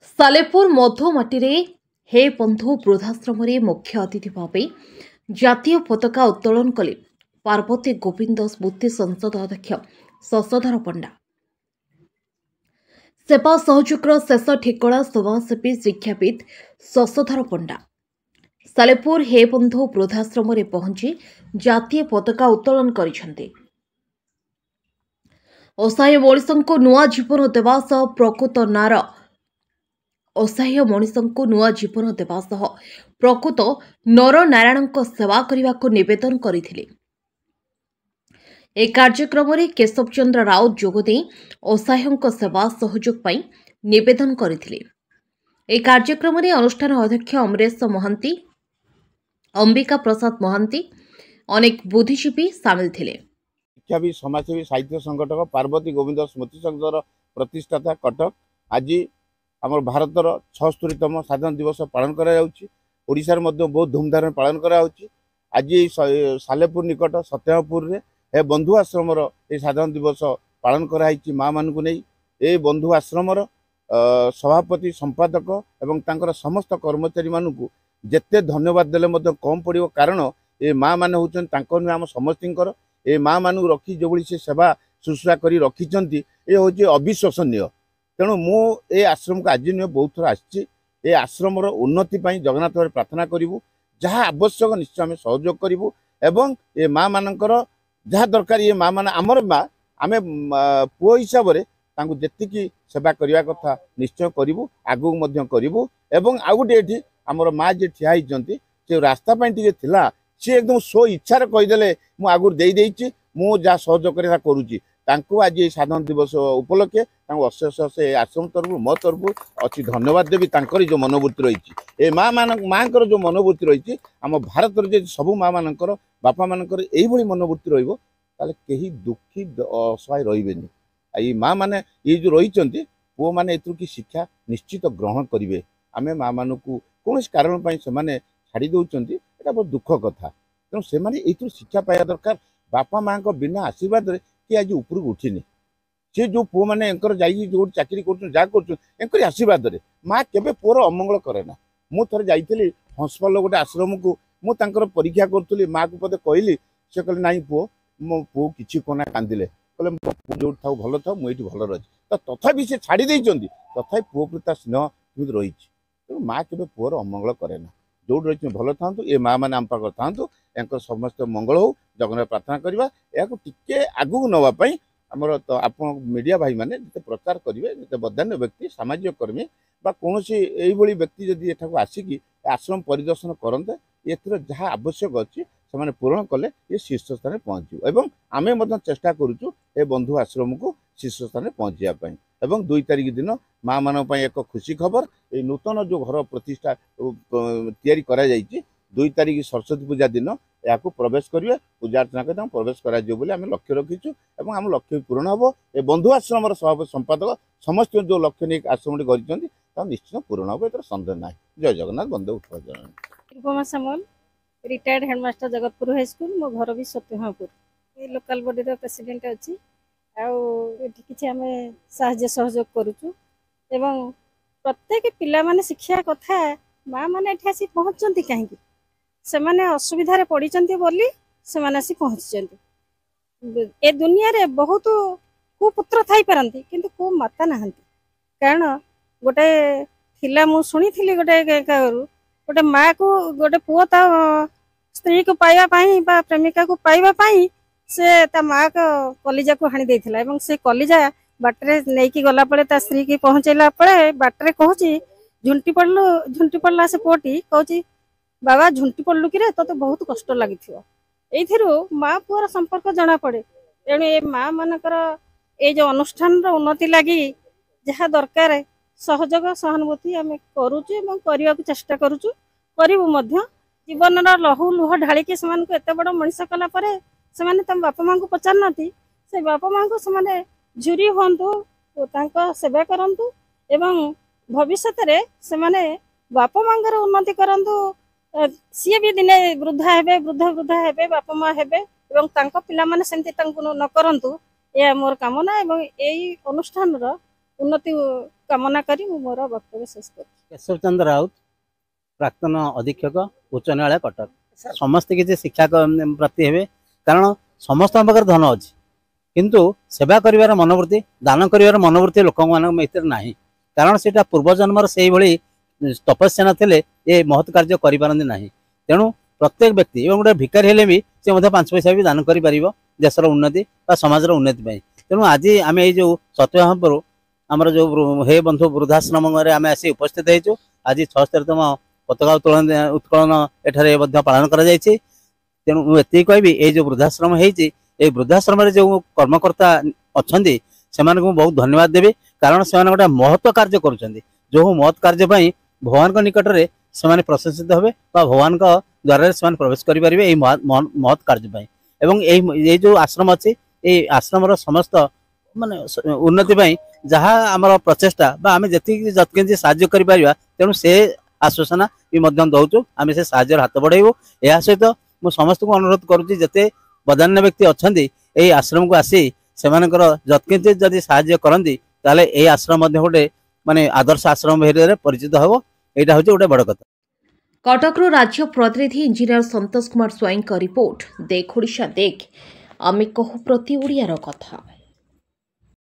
सालेपुर मधुमाटी हे बंधु वृद्धाश्रम मुख्य अतिथि भाव जातीय पताका उत्तोलन कले पार्वती गोविंद स्मृति संसद अध्यक्ष शशधर पंडा। सेवा सहयोगर शेष ठिकड़ा समाजसेवी शिक्षाविद शशधर पंडा सालेपुर हे बंधु वृद्धाश्रम पहुंची जातीय पताका उत्तोलन कर असहाय मनीषों नुआ जीवन देवा सह प्रकृत नार असहाय मनीषों नुआ जीवन देवा सह प्रकृत नर नारायण सेवा करने को निवेदन करथिले। ए कार्यक्रम में केशव चंद्र राउत जोगदे असहायों सेवा सहयोग पाई निवेदन करथिले। ए कार्यक्रम में अनुष्ठान अध्यक्ष अमरेश महांती, अंबिका प्रसाद महांती, अनेक बुद्धिजीवी सामिल थिले। शिक्षाविद समाजसेवी साहित्य संगठक पार्वती गोविंद स्मृति संघर प्रतिष्ठाता कटक आज आम भारतर 76तम साधारण दिवस पालन कराशार बहुत धूमधाम पालन आज सालेपुर निकट सत्यमपुर रे बंधु आश्रम साधारण दिवस पालन कराई माँ मानू नहीं ए बंधु आश्रम सभापति संपादक एवं तांकर समस्त कर्मचारी मानू जेते धन्यवाद देले कम पड़ो कारण ए माँ मैंने होती आम समस्त ए माँ मानू रखी जो से सेवा शुश्रूषा कर रखी ये हूँ अविश्वसनीय। तेणु मु ए आश्रम को आज नुह बहुत थर आसी आश्रम उन्नति जगन्नाथ प्रार्थना करूँ जहाँ आवश्यक निश्चय आम सहयोग करूँ एवं ए माँ मानकर जहाँ दरकार ये माँ मान आमर माँ आम पुओ हिसाब से जी सेवा करने कथा निश्चय करूँ आगू करूँ एवं आउ गोटे आमर माँ जी ठिया से रास्ता टे सी एकदम स्व इच्छार कहीदेले मु आगुर देदेची मु जहाँ सहयोग करुच्ची आज साधारण दिवस उपलक्षे अशेष से आश्रम तरफ मो तरफ अच्छी धन्यवाद देवी जो मनोवृत्ति रही माँ माँ जो मनोवृत्ति रही आम भारत सबू माँ मानकर बापा मानकर यही मनोवृत्ति रही दुखी असहाय रही माँ मैंने ये जो रही पुओ मैंने कि शिक्षा निश्चित ग्रहण करेंगे आम माँ मान को कौन कारण से छाड़ी दौरान एटा बहुत दुख कथा तेणु से शिक्षा पाया दरकार बापा माँ को बिना आशीर्वाद कि आज ऊपर उठिनी सी जो पुओ मैंने जो चाकरी कर आशीर्वाद माँ केवे पुओर अमंगल करे ना। मु थे जाइली हंसपाल गोटे आश्रम को मुझे परीक्षा करी माँ को पदे कहली से कहले ना पुओ मो पुओ कि कहना कांदिले कहले जो था भल था मुझे भल रही तो तथापि से छाड़ी देती तथा पुओ प्रति स्नेह रही तेणु माँ के पुओर अमंगल करे ना जो रही भल था ये माँ मैंने आम पाख था या समस्त मंगल हो जगन्नाथ प्रार्थना करवा या टिके आगू नापी आमर तो आप मीडिया भाई मैंने जिते प्रचार करेंगे जिते बदान्य व्यक्ति सामाजिक कर्मी कौन यही व्यक्ति जदि एठाक आसिकी आश्रम परिदर्शन करते ये जहाँ आवश्यक अच्छी से पूरण कले ये शीर्ष स्थान पहुँचो एवं आमे चेष्टा करुचु ए बंधु आश्रम को शीर्ष स्थान पहुँचापी एवं 2 तारिख दिन माँ मान एक खुशी खबर ये नूतन जो घर प्रतिष्ठा तैयारी करा 2 तारिख सरस्वती पूजा दिन या प्रवेश करेंगे पूजा अर्चना कर प्रवेश कर लक्ष्य रखीचु और आम लक्ष्य पूरण हम ए बंधु आश्रम सभापति संपादक समस्त जो लक्ष्य नहीं आश्रम कर निश्चित पूरण हम ये सन्देह ना। जय जगन्नाथ बंदे Utpama Samal retired headmaster Jagatpur high school मो घर भी सत्यमपुर ये लोकल बॉडी प्रेसिडेंट अच्छी कि आम साहाय्य सहयोग करुचु एवं प्रत्येक पिला माने शिक्षा कथा माँ मैंने आसी पहुँचती कहीं से माने असुविधा पड़ते बोली से आसी पहुँची ए दुनिया रे बहुत कुपुत्र थी पारती किंतु को माता ना कारण गोटे थिला मु शुणी थी गोटे माँ को गोटे पुओ ता स्त्री को पाइबा प्रेमिका को पाइबापी से ता माँ को कलिजा को हाणी देथिला एवं से कलिजा बाटरे नहीं गला पड़े ता स्त्री की पहुँचेला पड़े बाटरे कहूँ झुंटी पड़ला से पुओटी कहूँ बाबा झुंटी पड़लु कि तो बहुत कष्ट लगी माँ पुअर संपर्क जना पड़े। तेणु ये माँ मानकर ये जो अनुष्ठान उन्नति लगी जहाँ दरकार सहयोग सहानुभूति आम करुचु करने को चेष्टा करुचु करूँ जीवन लहू लुह ढालिकी से एत बड़ मनीष कलापर से बापा माँ को पचार से बापा माँ को से झुरी हूँ सेवा करूँ एवं भविष्य से बापा माँ उन्नति करूँ सी भी दिने वृद्धा हेबे वृद्धा हेबे बापा माँ हेबे एवं तांको पिला माने सेमती तांको न करंतु ये मोर कामना एवं यही अनुष्ठान उन्नति कामना करी मोर वक्तव्य शेष कर। केशव चंद्र राउत प्राक्तन अधीक्षक उच्च न्यायालय कटक समस्ते किसी शिक्षा प्रति हे कारण समस्त पाखे धन अच्छी किंतु सेवा करिवार मनोवृत्ति दान करिवार मनोवृत्ति लोक भितर ना कारण से पूर्वजन्मर से भली तपस्या नथिले ये महत् कार्य करिपारंती नाही तेणु प्रत्येक व्यक्ति एवं गोटे भिकारी हेले भी से 5 पैसा भी दान करि परिबो देशर उन्नति बा समाजर उन्नति पाई तेणु आज आम ये जो सत्यभामपुर आमर जो हे बंधु वृद्धाश्रम आम आसी उपस्थित होइछु आज 76तम पताका उत्कलन एठारे पालन करा जायछि तेणु एति कहबी ए जो वृद्धाश्रम होइछि ए वृद्धाश्रम जो कर्मकर्ता अच्छे से बहुत धन्यवाद देवी कारण से गोटे महत्व कार्य करुँच जो महत् कार्य भगवान निकट में से प्रशंसित हे भगवान द्वारा से प्रवेश करें महत् कार्य ये जो आश्रम अच्छी ये आश्रम समस्त माने उन्नति जहाँ आम प्रचेषा आम जी जत्किंच साहय कर तेणु से आश्वासना भी दौचु आम से साहय हाथ बढ़ेबू या सहित मुझे समस्त को अनुरोध करुँच जिते बदान्य व्यक्ति अच्छा यही आश्रम को आसी से जत्किंच जदि साहय करती ताले ये आश्रम गोटे माने आदर्श आश्रम भाव परिचित हम यहाँ हूँ गोटे बड़ कथा। कटकरू राज्य प्रतिनिधि इंजीनियर संतोष कुमार स्वाईं का रिपोर्ट देख ओडिशा देख आमे कहू प्रति ओडियार कथा।